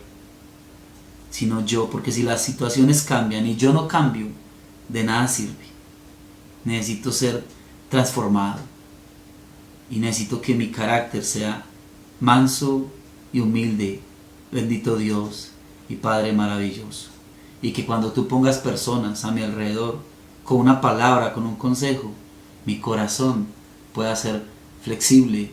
sino yo, porque si las situaciones cambian y yo no cambio, de nada sirve. Necesito ser transformado y necesito que mi carácter sea manso y humilde, bendito Dios y Padre maravilloso. Y que cuando tú pongas personas a mi alrededor, con una palabra, con un consejo, mi corazón pueda ser flexible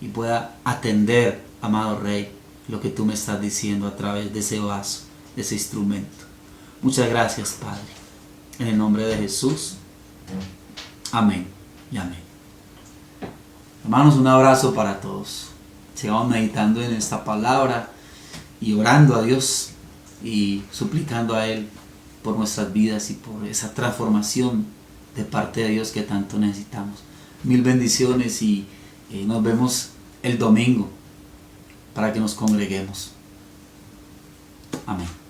y pueda atender, amado Rey, lo que tú me estás diciendo a través de ese vaso, de ese instrumento. Muchas gracias, Padre. En el nombre de Jesús. Amén y amén. Hermanos, un abrazo para todos. Sigamos meditando en esta palabra y orando a Dios y suplicando a Él por nuestras vidas y por esa transformación de parte de Dios que tanto necesitamos. Mil bendiciones y nos vemos el domingo para que nos congreguemos. Amén.